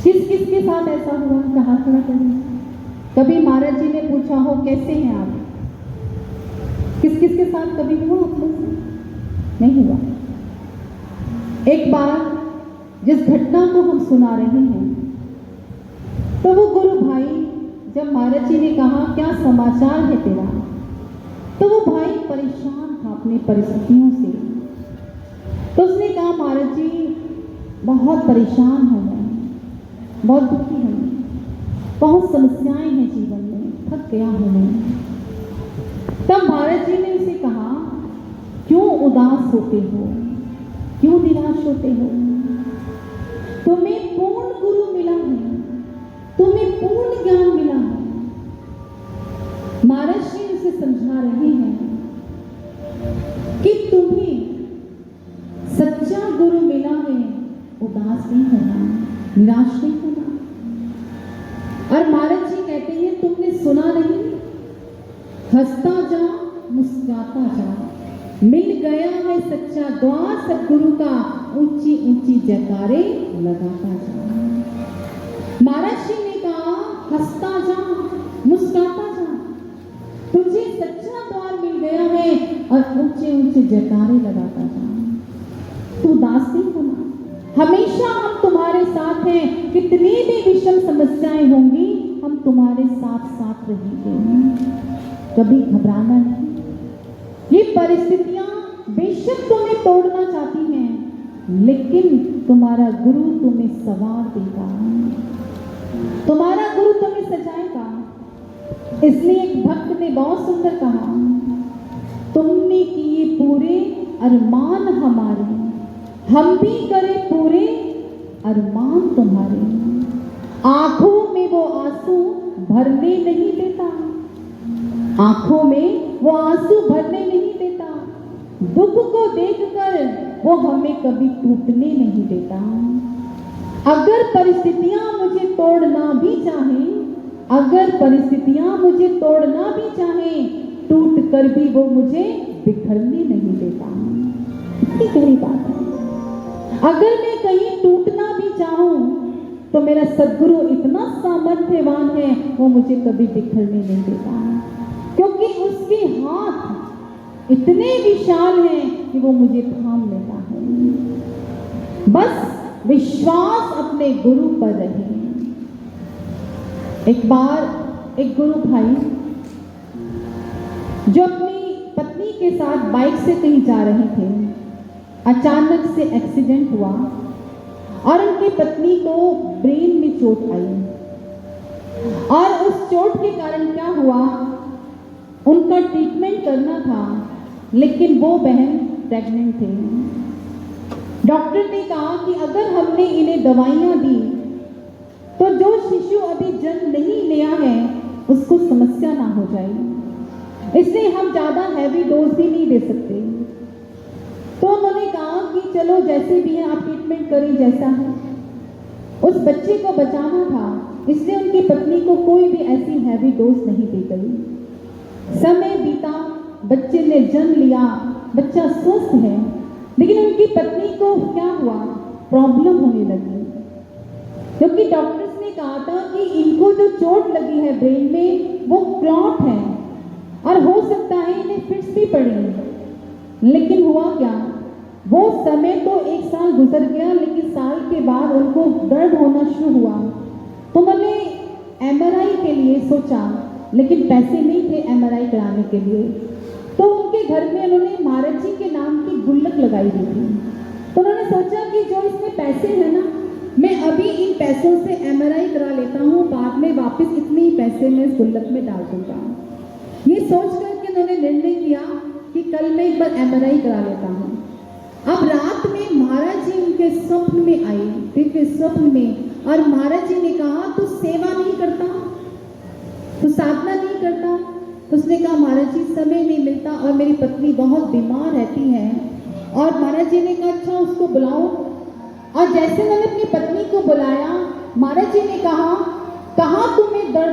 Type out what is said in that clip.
किस किस के साथ ऐसा हुआ? कहाँ खड़ा करें? कभी महाराज जी ने पूछा हो कैसे हैं आप? किस किस के साथ कभी हुआ आप लोग से? नहीं हुआ। एक बार जिस घटना को हम सुना रहे हैं, तो वो गुरु भाई जब महाराज जी ने कहा क्या समाचार है तेरा, तो वो भाई परेशान था अपनी परिस्थितियों से। तो उसने कहा महाराज जी बहुत परेशान हूँ मैं, बहुत दुखी हूँ, बहुत समस्याएं हैं जीवन में, थक गया हूँ मैं। तब महाराज जी ने उसे कहा क्यों उदास होते हो, क्यों निराश होते हो? तुम्हें पूर्ण गुरु मिला है, तुम्हें पूर्ण ज्ञान मिला है। महाराज जी उसे समझा रहे हैं कि तुम्हें सच्चा गुरु मिला है, उदास नहीं होना, निराश नहीं होना। और महाराज जी कहते हैं तुमने सुना नहीं, हंसता जा मुस्कुराता जा, मिल गया है सच्चा द्वार सतगुरु का, ऊंची ऊंची जयकारे लगाता जा। महाराज जी ने कहा हंसता जा मुस्कुराता जा, तुझे सच्चा द्वार मिल गया है और ऊंचे ऊंचे जयकारे लगाता जा। तू उदास नहीं होना, हमेशा हम तुम्हारे साथ हैं, कितनी भी विषम समस्याएं होंगी हम तुम्हारे साथ साथ रहेंगे, कभी घबराना नहीं। ये परिस्थितियां बेशक तुम्हें तोड़ना चाहती हैं, लेकिन तुम्हारा गुरु तुम्हें संवार देगा, तुम्हारा गुरु तुम्हें सजाएगा। इसलिए एक भक्त ने बहुत सुंदर कहा, तुमने किए पूरे अरमान हमारे, हम भी करें पूरे अरमान तुम्हारे। आंखों में वो आंसू भरने नहीं देता, आंखों में वो आंसू भरने नहीं देता, दुख को देखकर वो हमें कभी टूटने नहीं देता। अगर परिस्थितियां मुझे तोड़ना भी चाहें, अगर परिस्थितियां मुझे तोड़ना भी चाहें, टूट कर भी वो मुझे बिखरने नहीं देता। कितनी गहरी बात है। अगर मैं कहीं टूटना भी चाहूं तो मेरा सद्गुरु इतना सामर्थ्यवान है, वो मुझे कभी बिखरने नहीं देता, क्योंकि उसके हाथ इतने विशाल हैं कि वो मुझे थाम लेता है। बस विश्वास अपने गुरु पर रहे। एक बार एक गुरु भाई जो अपनी पत्नी के साथ बाइक से कहीं जा रहे थे, अचानक से एक्सीडेंट हुआ और उनकी पत्नी को ब्रेन में चोट आई। और उस चोट के कारण क्या हुआ, उनका ट्रीटमेंट करना था, लेकिन वो बहन प्रेग्नेंट थे। डॉक्टर ने कहा कि अगर हमने इन्हें दवाइयां दी तो जो शिशु अभी जन्म नहीं लिया है उसको समस्या ना हो जाए, इसलिए हम ज़्यादा हैवी डोज भी नहीं दे सकते। तो उन्होंने कहा कि चलो जैसे भी है आप ट्रीटमेंट करें, जैसा है। उस बच्चे को बचाना था, इसलिए उनकी पत्नी को कोई भी ऐसी हैवी डोज नहीं दी गई। समय बीता, बच्चे ने जन्म लिया, बच्चा स्वस्थ है, लेकिन उनकी पत्नी को क्या हुआ, प्रॉब्लम होने लगी, क्योंकि डॉक्टर्स ने कहा था कि इनको जो चोट लगी है ब्रेन में वो क्लॉट है और हो सकता है इन्हें फिट्स भी पड़े। लेकिन हुआ क्या, वो समय तो 1 साल गुजर गया, लेकिन साल के बाद उनको दर्द होना शुरू हुआ। तो उन्होंने एमआरआई के लिए सोचा, लेकिन पैसे नहीं थे एमआरआई कराने के लिए। तो उनके घर में उन्होंने महाराज जी के नाम की गुल्लक लगाई हुई थी। तो उन्होंने सोचा कि जो इसमें पैसे हैं ना, मैं अभी इन पैसों से एमआरआई करा लेता हूँ, बाद में वापस इतने ही पैसे मैं इस गुल्लक में डाल दूंगा। ये सोच करके उन्होंने निर्णय किया कि कल मैं एक बार एमआरआई करा लेता हूँ। अब रात में महाराज जी उनके स्वप्न में आए, दिव्य स्वप्न में, और महाराज जी ने कहा तू सेवा नहीं करता, तू साधना नहीं करता। तो उसने कहा महाराज जी समय नहीं मिलता और मेरी पत्नी बहुत बीमार रहती है। और महाराज जी ने कहा अच्छा उसको बुलाओ। और जैसे मैंने अपनी पत्नी को बुलाया, महाराज जी ने कहा कहाँ तुम्हें दर्द